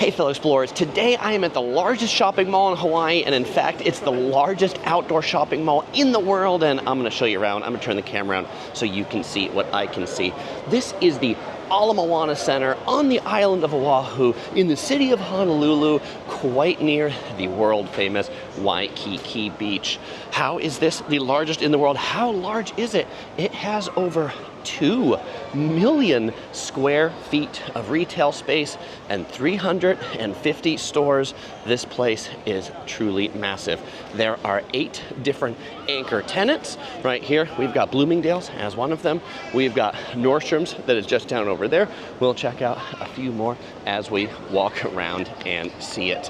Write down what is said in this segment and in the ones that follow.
Hey fellow explorers, today I am at the largest shopping mall in Hawaii, and in fact it's the largest outdoor shopping mall in the world, and I'm going to show you around. I'm going to turn the camera around so you can see what I can see. This is the Ala Moana Center on the island of Oahu in the city of Honolulu, quite near the world famous Waikiki Beach. How is this the largest in the world? How large is it? It has over 2 million square feet of retail space and 350 stores. This place is truly massive. There are 8 different anchor tenants. Right here, we've got Bloomingdale's as one of them. We've got Nordstrom's that is just down over there. We'll check out a few more as we walk around and see it.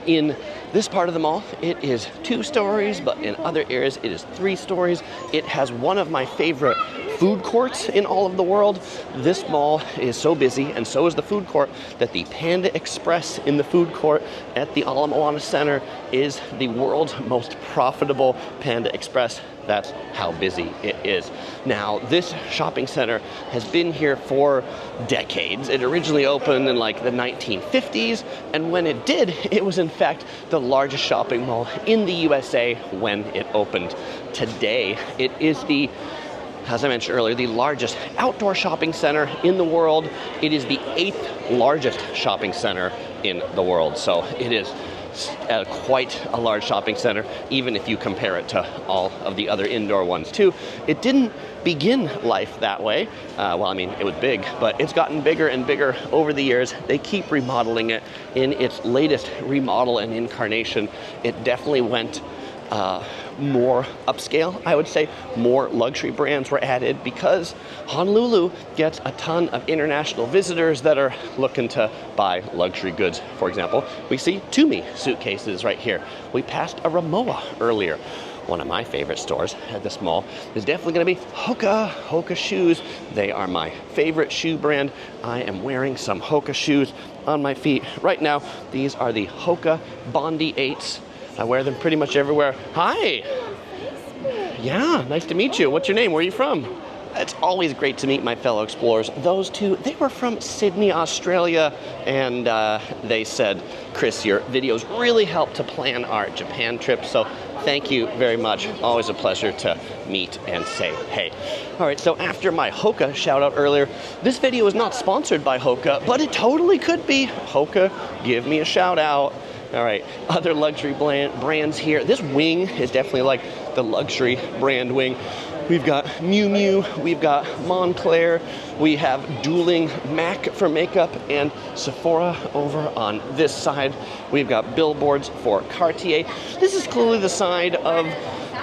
In this part of the mall, it is 2 stories, but in other areas, it is 3 stories. It has one of my favorite food courts in all of the world. This mall is so busy, and so is the food court, that the Panda Express in the food court at the Ala Moana Center is the world's most profitable Panda Express. That's how busy it is. Now, this shopping center has been here for decades. It originally opened in like the 1950s, and when it did, it was in fact the largest shopping mall in the USA when it opened. Today, it is the, as I mentioned earlier, the largest outdoor shopping center in the world. It is the 8th largest shopping center in the world. So it is quite a large shopping center, even if you compare it to all of the other indoor ones too. It didn't begin life that way. Well, I mean, it was big, but it's gotten bigger and bigger over the years. They keep remodeling it. In its latest remodel and incarnation, it definitely went more upscale, I would say. More luxury brands were added because Honolulu gets a ton of international visitors that are looking to buy luxury goods. For example, we see Tumi suitcases right here. We passed a Ramoa earlier. One of my favorite stores at this mall is definitely going to be Hoka shoes. They are my favorite shoe brand. I am wearing some Hoka shoes on my feet right now. These are the Hoka Bondi 8s. I wear them pretty much everywhere. Hi. Yeah, nice to meet you. What's your name? Where are you from? It's always great to meet my fellow explorers. Those two, they were from Sydney, Australia, and they said, Chris, your videos really helped to plan our Japan trip, so thank you very much. Always a pleasure to meet and say hey. All right, so after my Hoka shout out earlier, this video is not sponsored by Hoka, but it totally could be. Hoka, give me a shout out. All right, other luxury brands here. This wing is definitely like the luxury brand wing. We've got Miu Miu, we've got Montclair, we have dueling MAC for makeup and Sephora over on this side. We've got billboards for Cartier. This is clearly the side of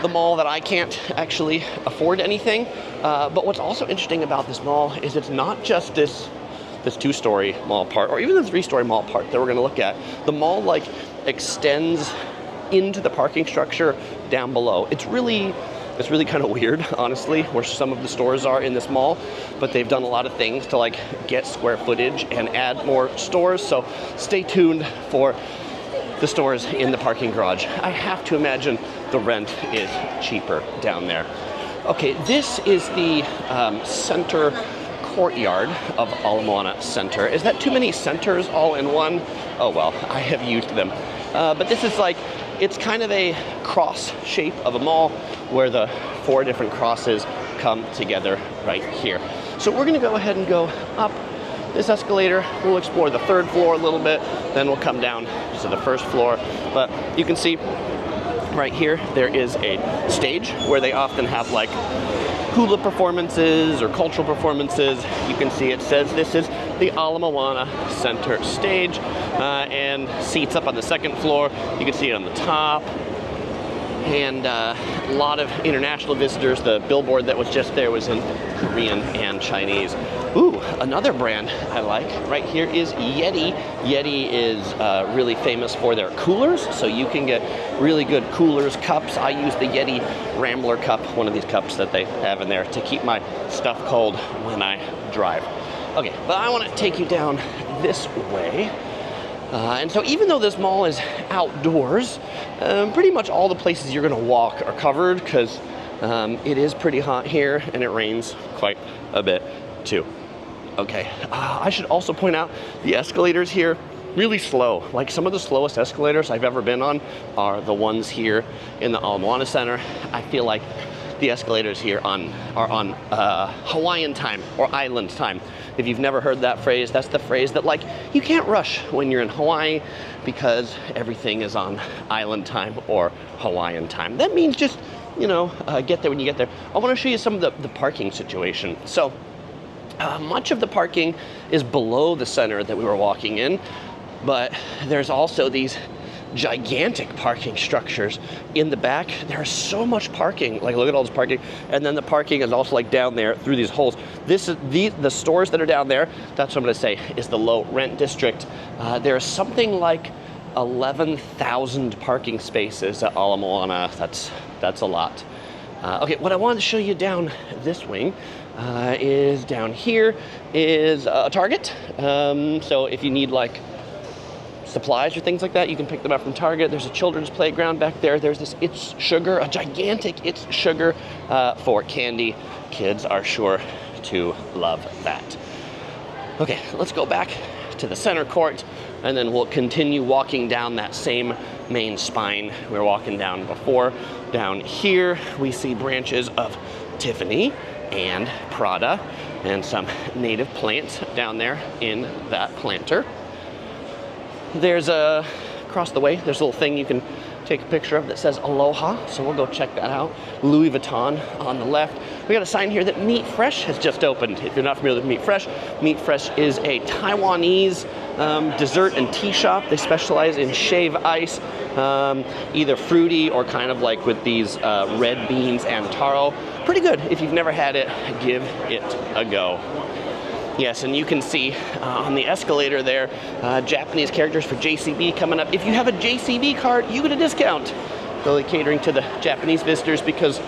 the mall that I can't actually afford anything. But what's also interesting about this mall is it's not just this 2-story mall part, or even the 3-story mall part that we're gonna look at. The mall like extends into the parking structure down below. It's really kind of weird, honestly, where some of the stores are in this mall, but they've done a lot of things to like get square footage and add more stores, so stay tuned for the stores in the parking garage. I have to imagine the rent is cheaper down there. Okay, this is the center courtyard of Ala Moana Center. Is that too many centers all in one? Oh well, I have used them. But this is like, it's kind of a cross shape of a mall where the 4 different crosses come together right here. So we're gonna go ahead and go up this escalator. We'll explore the 3rd floor a little bit, then we'll come down to the 1st floor. But you can see right here, there is a stage where they often have like hula performances or cultural performances. You can see it says this is the Ala Moana Center stage, and seats up on the 2nd floor. You can see it on the top. And a lot of international visitors. The billboard that was just there was in Korean and Chinese. Ooh, another brand I like right here is Yeti. Yeti is really famous for their coolers, so you can get really good coolers, cups. I use the Yeti Rambler cup, one of these cups that they have in there, to keep my stuff cold when I drive. Okay, but I want to take you down this way. And so even though this mall is outdoors, pretty much all the places you're going to walk are covered because it is pretty hot here and it rains quite a bit too. Okay, I should also point out the escalators here really slow. Like some of the slowest escalators I've ever been on are the ones here in the Ala Moana Center. I feel like the escalators here are on Hawaiian time or island time. If you've never heard that phrase, that's the phrase that like you can't rush when you're in Hawaii because everything is on island time or Hawaiian time. That means just, you know, get there when you get there. I want to show you some of the parking situation. So much of the parking is below the center that we were walking in, but there's also these gigantic parking structures in the back. There's so much parking. Like, look at all this parking. And then the parking is also like down there through these holes. This is the stores that are down there. That's what I'm going to say is the low rent district. There's something like 11,000 parking spaces at Ala Moana. That's a lot. Okay, what I wanted to show you down this wing is down here is a Target. So if you need like supplies or things like that, you can pick them up from Target. There's a children's playground back there. There's this It's Sugar, a gigantic It's Sugar for candy. Kids are sure to love that. Okay, let's go back to the center court, and then we'll continue walking down that same main spine we were walking down before. Down here, we see branches of Tiffany and Prada and some native plants down there in that planter. There's across the way, there's a little thing you can take a picture of that says Aloha, so we'll go check that out. Louis Vuitton on the left. We got a sign here that Meat Fresh has just opened. If you're not familiar with Meat Fresh is a Taiwanese dessert and tea shop. They specialize in shave ice, either fruity or kind of like with these red beans and taro. Pretty good. If you've never had it, give it a go. Yes, and you can see on the escalator there, Japanese characters for JCB coming up. If you have a JCB card, you get a discount. Really catering to the Japanese visitors because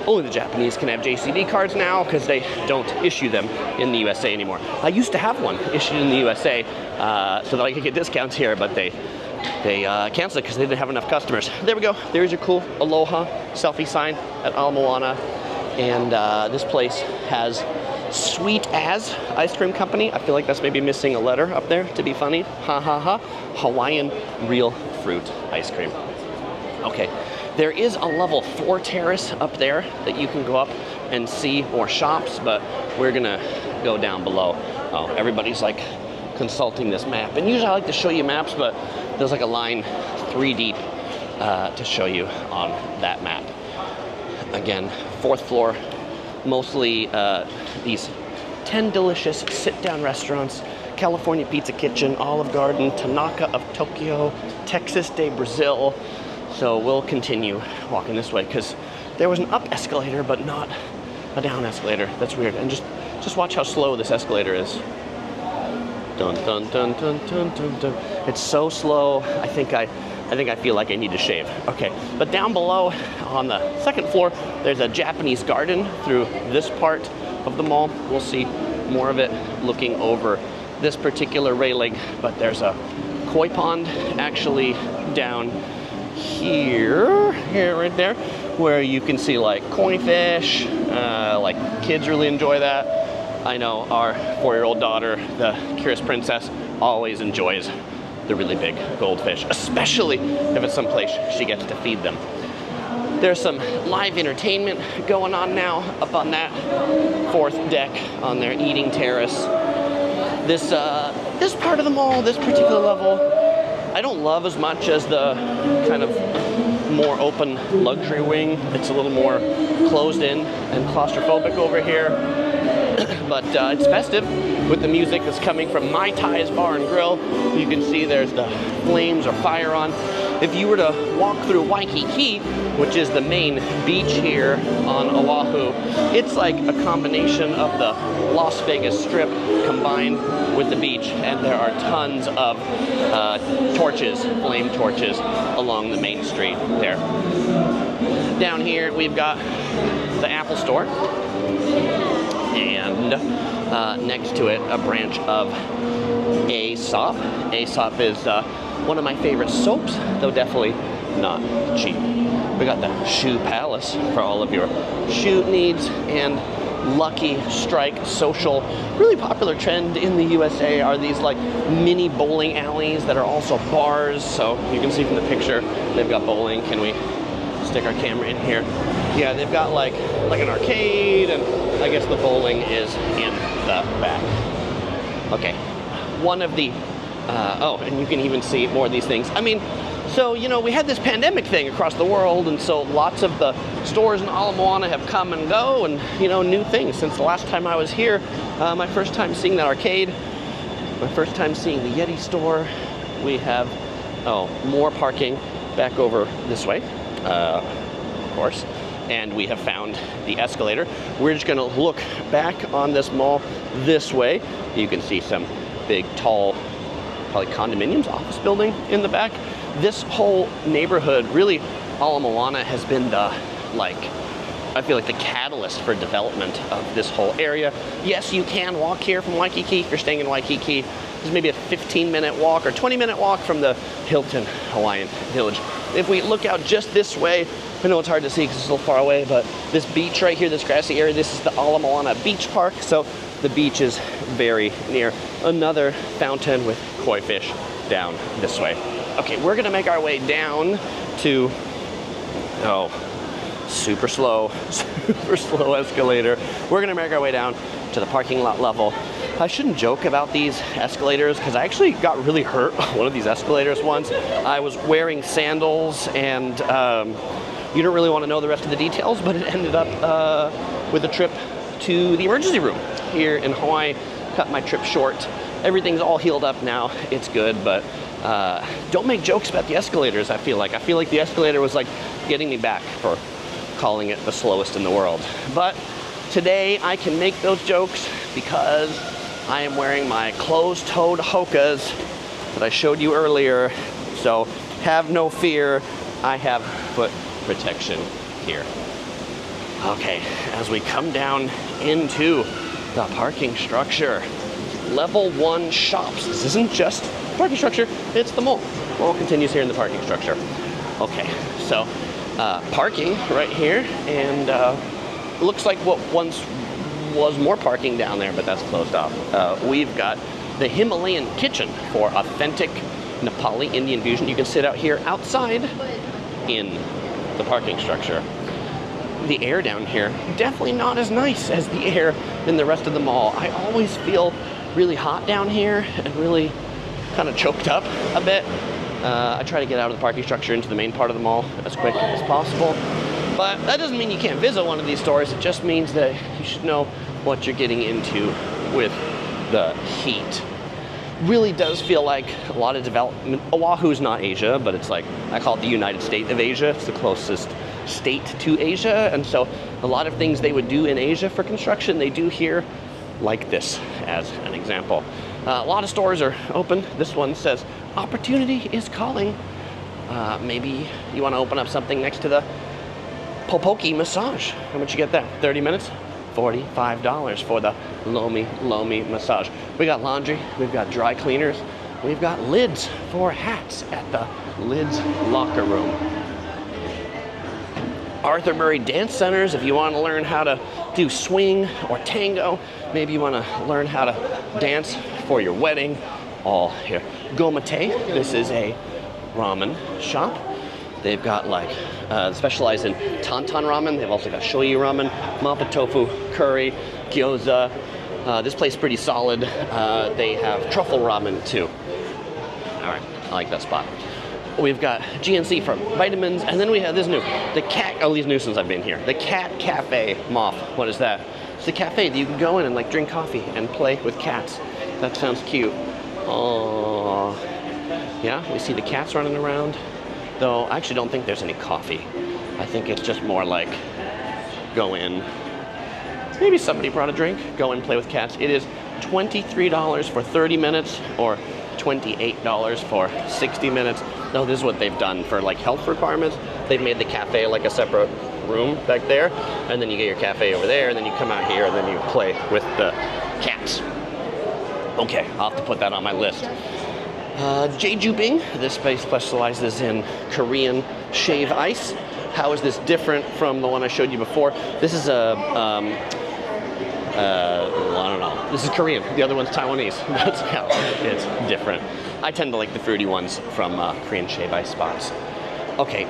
only the Japanese can have JCB cards now because they don't issue them in the USA anymore. I used to have one issued in the USA so that I could get discounts here, but they canceled it because they didn't have enough customers. There we go. There's your cool Aloha selfie sign at Ala Moana. And this place has Sweet As Ice Cream Company. I feel like that's maybe missing a letter up there to be funny. Ha ha ha. Hawaiian real fruit ice cream. Okay, there is a level 4 terrace up there that you can go up and see more shops, but we're gonna go down below. Oh, everybody's like consulting this map. And usually I like to show you maps, but there's like a line 3 deep to show you on that map. Again, 4th floor, mostly these 10 delicious sit-down restaurants: California Pizza Kitchen, Olive Garden, Tanaka of Tokyo, Texas de Brazil. So we'll continue walking this way because there was an up escalator but not a down escalator. That's weird. And just watch how slow this escalator is. Dun dun dun dun dun dun dun. It's so slow. I think I feel like I need to shave. Okay, but down below on the 2nd floor, there's a Japanese garden through this part of the mall. We'll see more of it looking over this particular railing, but there's a koi pond actually down here right there, where you can see like koi fish. Like kids really enjoy that. I know our 4-year-old daughter, the Curious Princess, always enjoys the really big goldfish, especially if it's someplace she gets to feed them. There's some live entertainment going on now up on that 4th deck on their eating terrace. This part of the mall, this particular level, I don't love as much as the kind of more open luxury wing. It's a little more closed in and claustrophobic over here. But it's festive with the music that's coming from Mai Tai's Bar and Grill. You can see there's the flames or fire on. If you were to walk through Waikiki, which is the main beach here on Oahu, it's like a combination of the Las Vegas Strip combined with the beach, and there are tons of torches, flame torches, along the main street there. Down here we've got the Apple Store, and next to it a branch of Aesop. Aesop is one of my favorite soaps, though definitely not cheap. We got the Shoe Palace for all of your shoe needs, and Lucky Strike social. Really popular trend in the USA are these like mini bowling alleys that are also bars. So you can see from the picture, they've got bowling. Can we stick our camera in here? Yeah, they've got like an arcade, and I guess the bowling is in the back. Okay, one of the, oh, and you can even see more of these things. I mean, so, you know, we had this pandemic thing across the world, and so lots of the stores in Ala Moana have come and go, and, you know, new things. Since the last time I was here, my first time seeing that arcade, my first time seeing the Yeti store, we have, oh, more parking back over this way, of course, and we have found the escalator. We're just gonna look back on this mall this way. You can see some big, tall, probably condominiums, office building in the back. This whole neighborhood, really, Ala Moana has been the, like, I feel like the catalyst for development of this whole area. Yes, you can walk here from Waikiki if you're staying in Waikiki. There's maybe a 15-minute walk or 20-minute walk from the Hilton Hawaiian Village. If we look out just this way, I know it's hard to see because it's a little far away, but this beach right here, this grassy area, this is the Ala Moana Beach Park. So the beach is very near. Another fountain with koi fish down this way. Okay, we're gonna make our way down to, oh, super slow escalator. We're gonna make our way down to the parking lot level. I shouldn't joke about these escalators because I actually got really hurt on one of these escalators once. I was wearing sandals, and you don't really want to know the rest of the details, but it ended up with a trip to the emergency room here in Hawaii. Cut my trip short. Everything's all healed up now. It's good, but don't make jokes about the escalators. I feel like the escalator was like getting me back for calling it the slowest in the world. But today I can make those jokes because I am wearing my closed-toed Hokas that I showed you earlier. So have no fear, I have foot protection here. Okay, as we come down into the parking structure, level 1 shops. This isn't just parking structure, it's the mall. Mall continues here in the parking structure. Okay, so parking right here, and it looks like what once was more parking down there, but that's closed off. We've got the Himalayan kitchen for authentic Nepali Indian fusion. You can sit out here outside in the parking structure. The air down here, definitely not as nice as the air in the rest of the mall. I always feel really hot down here and really kind of choked up a bit. I try to get out of the parking structure into the main part of the mall as quick as possible. But that doesn't mean you can't visit one of these stores. It just means that you should know what you're getting into with the heat. Really does feel like a lot of development. Oahu's not Asia, but it's like, I call it the United States of Asia. It's the closest state to Asia, and so a lot of things they would do in Asia for construction, they do here, like this as an example. A lot of stores are open. This one says, opportunity is calling. Maybe you want to open up something next to the Popoki massage. How much you get that? 30 minutes? $45 for the Lomi massage. We got laundry, we've got dry cleaners, we've got lids for hats at the Lids locker room. Arthur Murray Dance Centers, if you want to learn how to do swing or tango, maybe you want to learn how to dance for your wedding, all here. Gomate, this is a ramen shop. They've got like, specialize in tantan ramen. They've also got shoyu ramen, mapo tofu, curry, gyoza. This place is pretty solid. They have truffle ramen too. All right, I like that spot. We've got GNC for vitamins, and then we have this new, the cat, oh, these new since I've been here. The Cat Cafe Moth. What is that? It's the cafe that you can go in and like drink coffee and play with cats. That sounds cute. Oh, yeah, we see the cats running around. Though I actually don't think there's any coffee. I think it's just more like go in. Maybe somebody brought a drink, go and play with cats. It is $23 for 30 minutes or $28 for 60 minutes. No, this is what they've done for like health requirements. They've made the cafe like a separate room back there, and then you get your cafe over there, and then you come out here, and then you play with the cats. Okay, I'll have to put that on my list. Jejubing, this space specializes in Korean shave ice. How is this different from the one I showed you before? This is a I don't know. This is Korean. The other one's Taiwanese. That's how it's different. I tend to like the fruity ones from Korean Shave spots. Okay,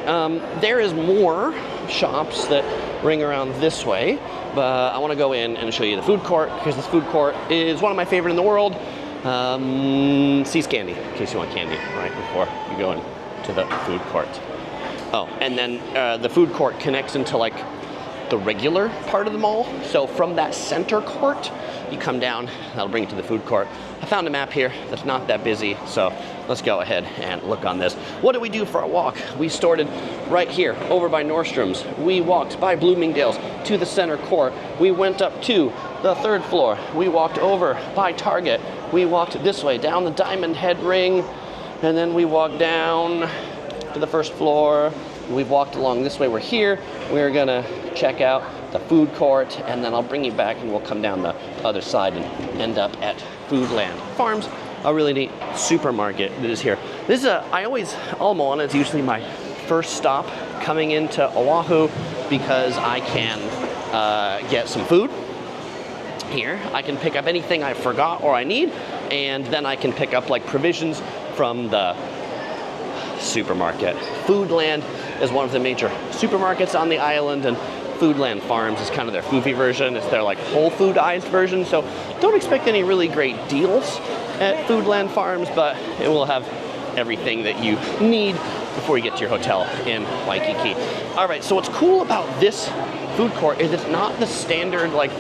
there is more shops that ring around this way, but I want to go in and show you the food court, because this food court is one of my favorite in the world. See's Candy, in case you want candy, right before you go into the food court. Oh, and then the food court connects into like the regular part of the mall. So from that center court, you come down, that'll bring you to the food court. I found a map here that's not that busy, so let's go ahead and look on this. What did we do for our walk? We started right here, over by Nordstrom's. We walked by Bloomingdale's to the center court. We went up to the 3rd floor. We walked over by Target. We walked this way, down the Diamond Head Ring, and then we walked down to the 1st floor. We've walked along this way. We're here. We're gonna check out the food court, and then I'll bring you back and we'll come down the other side and end up at Foodland Farms, a really neat supermarket that is here. This is Ala Moana is usually my first stop coming into Oahu, because I can get some food here. I can pick up anything I forgot or I need, and then I can pick up like provisions from the supermarket. Foodland is one of the major supermarkets on the island, and Foodland Farms is kind of their foofy version. It's their like Whole Food-ized version, so don't expect any really great deals at Foodland Farms, but it will have everything that you need before you get to your hotel in Waikiki. All right, so what's cool about this food court is it's not the standard like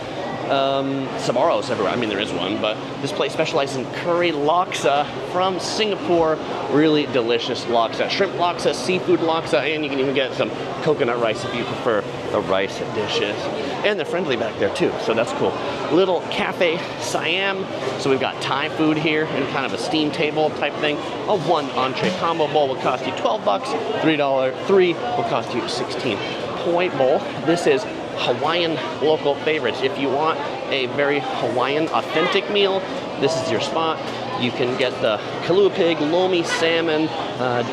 Sbarro's everywhere. I mean, there is one, but this place specializes in curry laksa from Singapore. Really delicious laksa. Shrimp laksa, seafood laksa, and you can even get some coconut rice if you prefer the rice dishes. And they're friendly back there too, so that's cool. Little Cafe Siam. So we've got Thai food here in kind of a steam table type thing. A 1 entree combo bowl will cost you $12. $3 will cost you 16. Poi bowl. This is Hawaiian local favorites. If you want a very Hawaiian authentic meal, this is your spot. You can get the kalua pig, lomi salmon,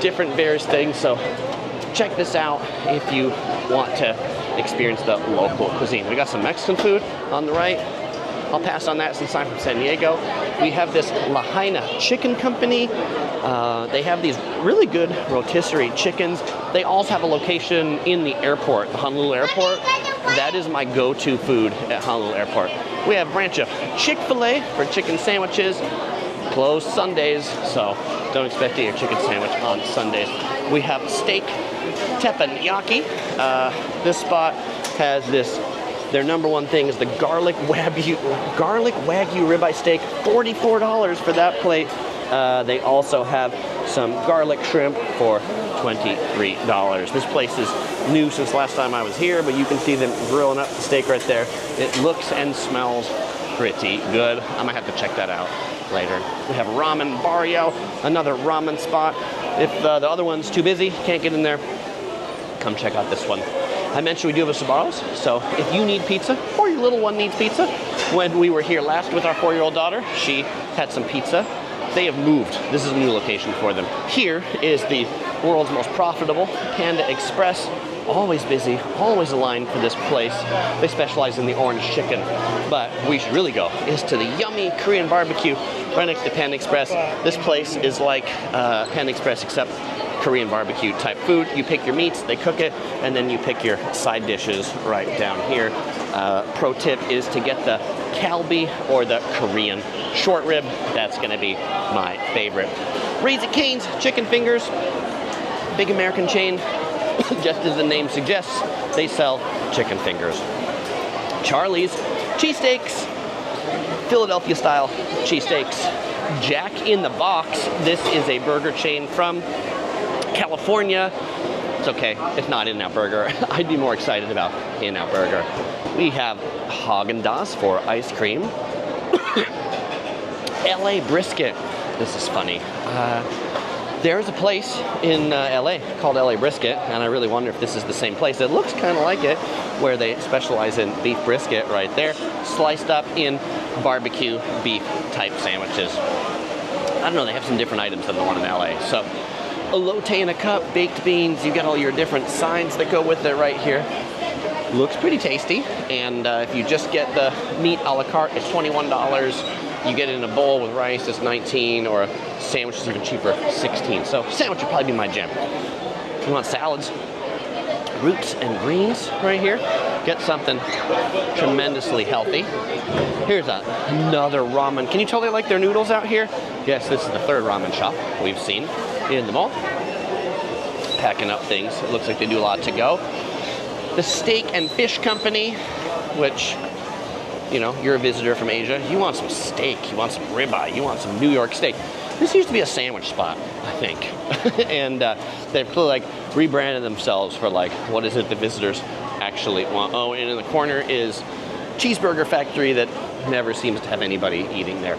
different various things. So check this out if you want to experience the local cuisine. We got some Mexican food on the right. I'll pass on that since I'm from San Diego. We have this Lahaina Chicken Company. They have these really good rotisserie chickens. They also have a location in the airport, the Honolulu airport. That is my go-to food at Honolulu Airport. We have a branch of Chick-fil-A for chicken sandwiches. Closed Sundays, so don't expect to eat a chicken sandwich on Sundays. We have steak teppanyaki. This spot has this. Their number one thing is the garlic wagyu ribeye steak. $44 for that plate. They also have some garlic shrimp for $23. This place is new since last time I was here, but you can see them grilling up the steak right there. It looks and smells pretty good. I might have to check that out later. We have Ramen Barrio, another ramen spot. If the other one's too busy, can't get in there, come check out this one. I mentioned we do have a Sbarro's, so if you need pizza, or your little one needs pizza, when we were here last with our 4-year-old daughter, she had some pizza. They have moved. This is a new location for them. Here is the world's most profitable Panda Express. Always busy, always a line for this place. They specialize in the orange chicken. But we should really go is to the yummy Korean barbecue right next to Panda Express. This place is like Panda Express except Korean barbecue type food. You pick your meats, they cook it, and then you pick your side dishes right down here. Pro tip is to get the kalbi or the Korean short rib. That's gonna be my favorite. Raising Cane's chicken fingers, big American chain. Just as the name suggests, they sell chicken fingers. Charlie's cheesesteaks, Philadelphia style cheesesteaks. Jack in the Box. This is a burger chain from California. It's okay, it's not In-N-Out Burger. I'd be more excited about In-N-Out Burger. We have Haagen-Dazs for ice cream. LA brisket. This is funny. There's a place in LA called LA Brisket, and I really wonder if this is the same place. It looks kind of like it, where they specialize in beef brisket right there, sliced up in barbecue beef type sandwiches. I don't know, they have some different items than the one in LA. So, elote in a cup, baked beans, you got all your different sides that go with it right here. Looks pretty tasty, and if you just get the meat a la carte, it's $21. You get it in a bowl with rice, it's $19, or a sandwich is even cheaper, $16. So sandwich would probably be my jam. If you want salads, roots and greens right here, get something tremendously healthy. Here's another ramen. Can you tell they like their noodles out here? Yes, this is the third ramen shop we've seen in the mall. Packing up things. It looks like they do a lot to go. The Steak and Fish Company, which, you know, you're a visitor from Asia. You want some steak, you want some ribeye, you want some New York steak. This used to be a sandwich spot, I think. And they've clearly like rebranded themselves for like, what is it the visitors actually want? Oh, and in the corner is Cheeseburger Factory that never seems to have anybody eating there.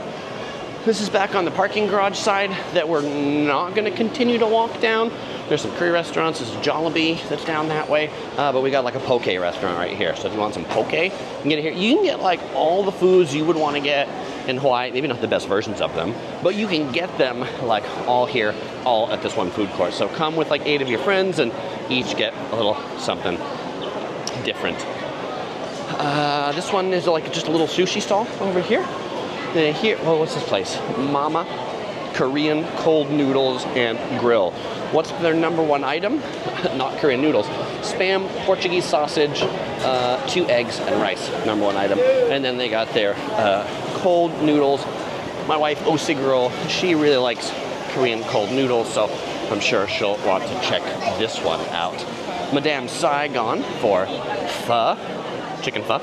This is back on the parking garage side that we're not going to continue to walk down. There's some curry restaurants. There's Jollibee that's down that way. But we got like a poke restaurant right here. So if you want some poke, you can get it here. You can get like all the foods you would want to get in Hawaii. Maybe not the best versions of them, but you can get them like all here, all at this one food court. So come with like 8 of your friends and each get a little something different. This one is like just a little sushi stall over here. Here, well, what's this place? Mama Korean cold noodles and grill. What's their number one item? Not Korean noodles. Spam, Portuguese sausage, 2 eggs and rice. Number one item. And then they got their cold noodles. My wife, Osigirl, she really likes Korean cold noodles, so I'm sure she'll want to check this one out. Madame Saigon for pho, chicken pho.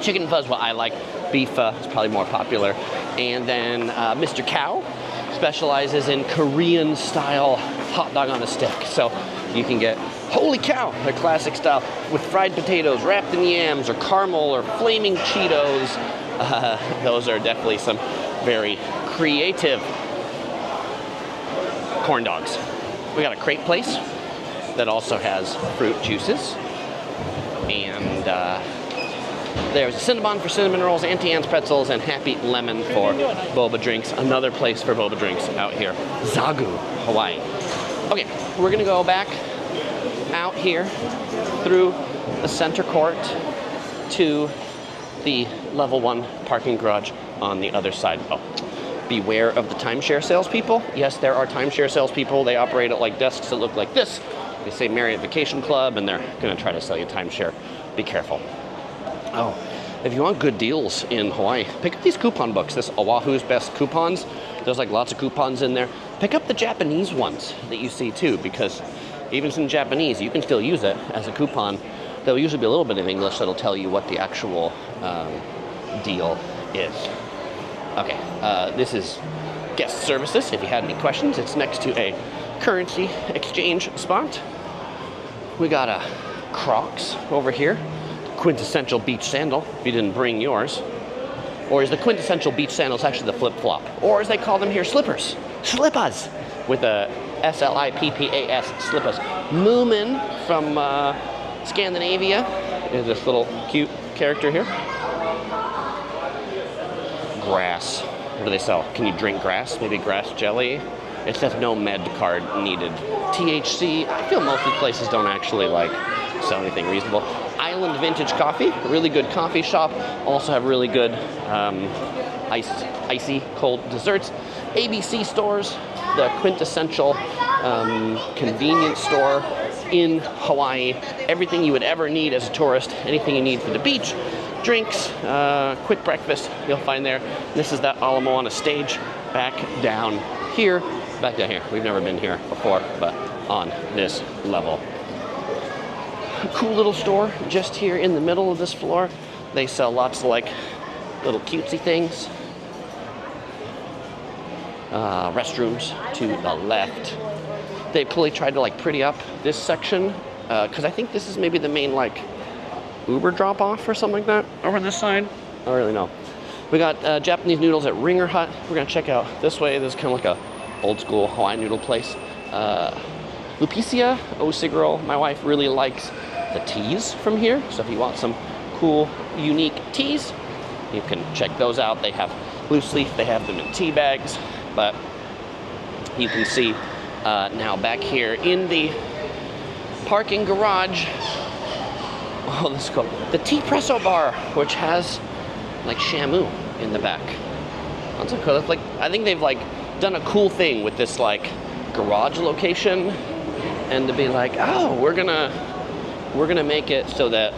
Chicken pho is what I like. Beef pho is probably more popular. And then Mr. Cow specializes in Korean style hot dog on a stick. So you can get Holy Cow, their classic style, with fried potatoes wrapped in yams or caramel or flaming Cheetos. Those are definitely some very creative corn dogs. We got a crepe place that also has fruit juices. And there's Cinnabon for cinnamon rolls, Auntie Anne's pretzels, and Happy Lemon for boba drinks. Another place for boba drinks out here. Zagu, Hawaii. Okay, we're gonna go back out here through the center court to the level 1 parking garage on the other side. Oh, beware of the timeshare salespeople. Yes, there are timeshare salespeople. They operate at like desks that look like this. They say Marriott Vacation Club, and they're gonna try to sell you timeshare. Be careful. Oh, if you want good deals in Hawaii, pick up these coupon books. This Oahu's Best Coupons. There's like lots of coupons in there. Pick up the Japanese ones that you see too, because even in Japanese, you can still use it as a coupon. There'll usually be a little bit of English that'll tell you what the actual deal is. Okay, this is guest services. If you had any questions, it's next to a currency exchange spot. We got a Crocs over here. Quintessential beach sandal, if you didn't bring yours. Or is the quintessential beach sandals actually the flip-flop? Or as they call them here, slippers. Slippas! With a S-L-I-P-P-A-S, slippas. Moomin from Scandinavia is this little cute character here. Grass. What do they sell? Can you drink grass? Maybe grass jelly? It says no med card needed. THC. I feel most of the places don't actually like sell anything reasonable. Island Vintage Coffee, really good coffee shop. Also have really good icy cold desserts. ABC Stores, the quintessential convenience store in Hawaii. Everything you would ever need as a tourist, anything you need for the beach, drinks, quick breakfast, you'll find there. This is that Ala Moana Stage back down here. We've never been here before, but on this level. Cool little store just here in the middle of this floor. They sell lots of like little cutesy things. Restrooms to the left. They've clearly tried to like pretty up this section because I think this is maybe the main like Uber drop off or something like that over on this side. I don't really know. We got Japanese noodles at Ringer Hut. We're gonna check out this way. This is kind of like a old school Hawaiian noodle place. Lupicia, Osigirl, my wife really likes the teas from here. So if you want some cool, unique teas, you can check those out. They have loose leaf, they have them in tea bags, but you can see now back here in the parking garage, Oh, this is cool. The Tea Presso Bar, which has like Shamu in the back. That's cool. That's like, I think they've like done a cool thing with this like garage location, and to be like, oh, we're gonna make it so that,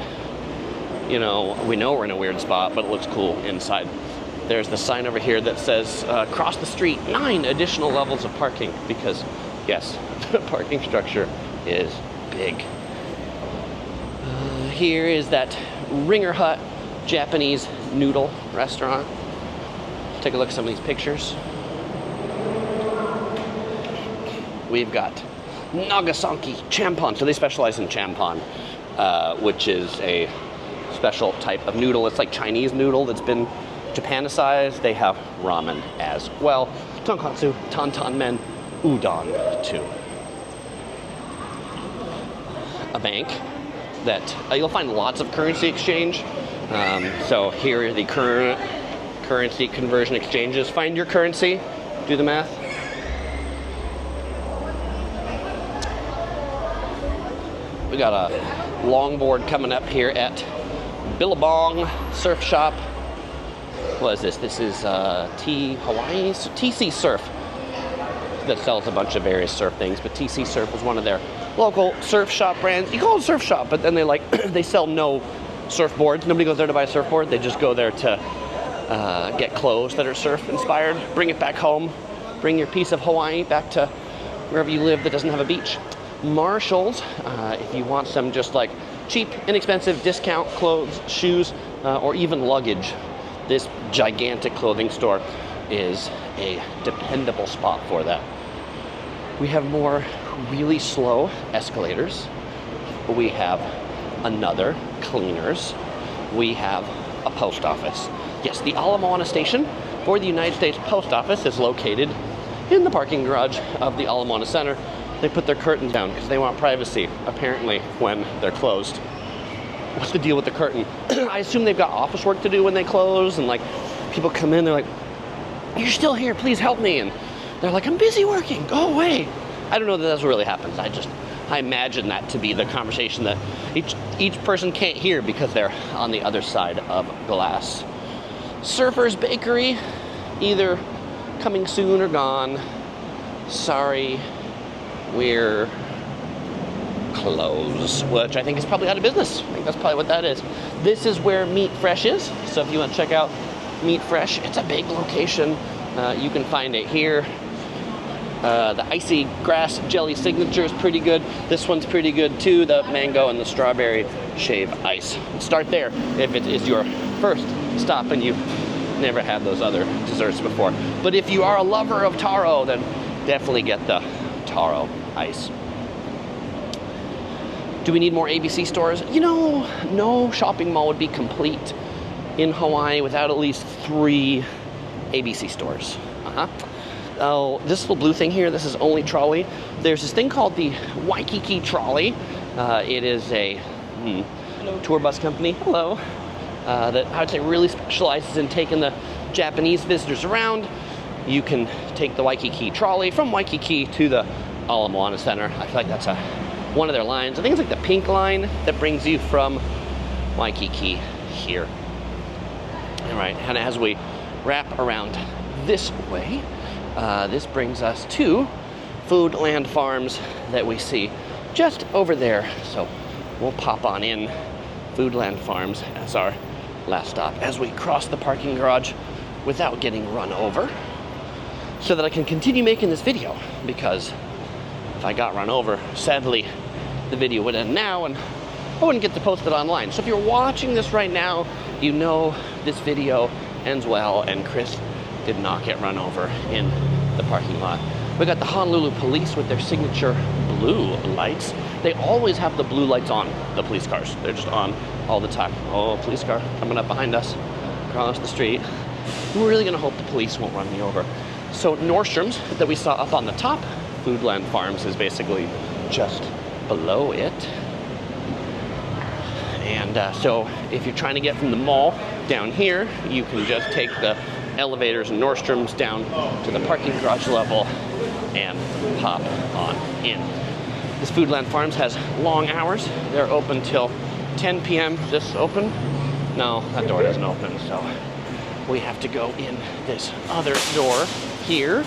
you know we're in a weird spot, but it looks cool inside. There's the sign over here that says across the street 9 additional levels of parking, because yes, the parking structure is big. Here is that Ringer Hut Japanese noodle restaurant. Take a look at some of these pictures. We've got Nagasaki Champon. So they specialize in champon, which is a special type of noodle. It's like Chinese noodle that's been Japanicized. They have ramen as well. Tonkatsu, tantan men, udon too. A bank that you'll find lots of currency exchange. So here are the current currency conversion exchanges. Find your currency, do the math. We got a longboard coming up here at Billabong Surf Shop. What is this? This is TC Surf, that sells a bunch of various surf things, but TC Surf was one of their local surf shop brands. You call it a surf shop, but then they sell no surfboards. Nobody goes there to buy a surfboard. They just go there to get clothes that are surf inspired, bring it back home, bring your piece of Hawaii back to wherever you live that doesn't have a beach. Marshall's, if you want some just like cheap, inexpensive discount clothes, shoes, or even luggage, this gigantic clothing store is a dependable spot for that. We have more really slow escalators. We have another cleaners. We have a post office. Yes, the Ala Moana station for the United States Post Office is located in the parking garage of the Ala Moana Center. They put their curtain down because they want privacy, apparently, when they're closed. What's the deal with the curtain? I assume they've got office work to do when they close, and like people come in, they're like, "You're still here, please help me." And they're like, "I'm busy working, go away." I don't know that that's what really happens. I imagine that to be the conversation that each person can't hear because they're on the other side of glass. Surfer's Bakery, either coming soon or gone. Sorry, we're closed, which I think is probably out of business. I think that's probably what that is. This is where Meat Fresh is. So if you want to check out Meat Fresh, it's a big location. You can find it here. The icy grass jelly signature is pretty good. This one's pretty good too. The mango and the strawberry shave ice. Start there if it is your first stop and you've never had those other desserts before. But if you are a lover of taro, then definitely get the taro ice. Do we need more ABC stores? You know, no shopping mall would be complete in Hawaii without at least 3 ABC stores. Oh, this little blue thing here, this is only trolley. There's this thing called the Waikiki Trolley. It is a tour bus company, hello, that I would say really specializes in taking the Japanese visitors around. You can take the Waikiki Trolley from Waikiki to the Ala Moana Center. I feel like that's one of their lines. I think it's like the pink line that brings you from Waikiki here. All right, and as we wrap around this way, this brings us to Foodland Farms that we see just over there. So we'll pop on in Foodland Farms as our last stop as we cross the parking garage without getting run over, so that I can continue making this video, because if I got run over, sadly, the video would end now and I wouldn't get to post it online. So if you're watching this right now, you know this video ends well and Chris did not get run over in the parking lot. We got the Honolulu police with their signature blue lights. They always have the blue lights on, the police cars. They're just on all the time. Oh, police car coming up behind us across the street. We're really gonna hope the police won't run me over. So Nordstrom's that we saw up on the top, Foodland Farms is basically just below it. And so if you're trying to get from the mall down here, you can just take the elevators and Nordstrom's down to the parking garage level and pop on in. This Foodland Farms has long hours. They're open till 10 p.m. Is this open? No, that door doesn't open, so we have to go in this other door here.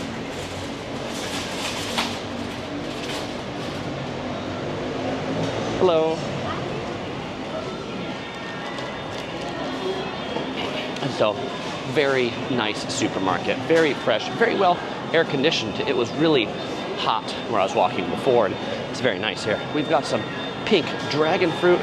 Hello. And so, very nice supermarket, very fresh, very well air conditioned. It was really hot where I was walking before, and it's very nice here. We've got some pink dragon fruit.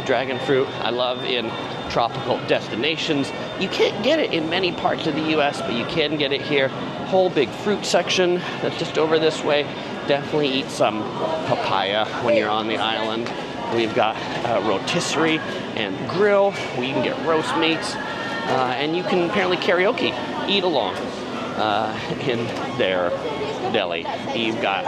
Dragon fruit I love in tropical destinations. You can't get it in many parts of the US, but you can get it here. Whole big fruit section that's just over this way. Definitely eat some papaya when you're on the island. We've got rotisserie and grill where you can get roast meats, and you can apparently karaoke, eat along in their deli. You've got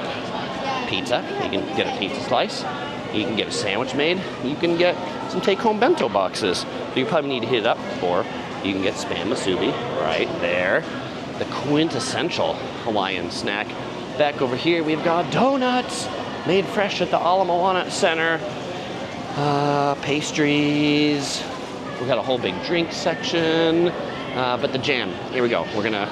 pizza. You can get a pizza slice. You can get a sandwich made. You can get some take-home bento boxes. You probably need to hit it up, or you can get spam musubi right there. The quintessential Hawaiian snack. Back over here, we've got donuts made fresh at the Ala Moana Center. Pastries. We've got a whole big drink section. But the jam, here we go. We're gonna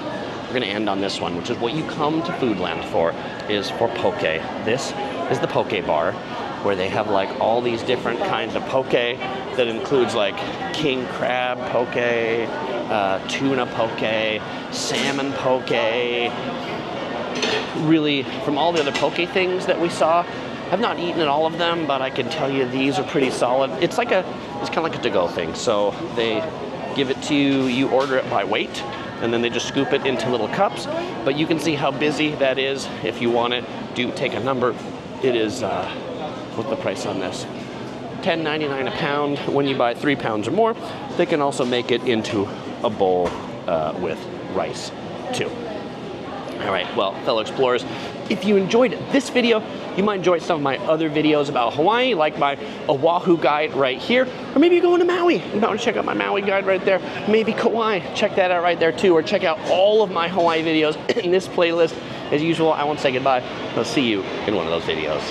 end on this one, which is what you come to Foodland for, is for poke. This is the poke bar, where they have like all these different kinds of poke that includes like king crab poke, tuna poke, salmon poke. Really, from all the other poke things that we saw, I've not eaten at all of them, but I can tell you these are pretty solid. It's kind of like a to-go thing. So they give it to you, you order it by weight, and then they just scoop it into little cups. But you can see how busy that is. If you want it, do take a number. It is, what's the price on this? $10.99 a pound. When you buy 3 pounds or more, they can also make it into a bowl with rice too. All right, well, fellow explorers, if you enjoyed this video, you might enjoy some of my other videos about Hawaii, like my Oahu guide right here, or maybe you're going to Maui. You might want to check out my Maui guide right there. Maybe Kauai, check that out right there too, or check out all of my Hawaii videos in this playlist. As usual, I won't say goodbye. I'll see you in one of those videos.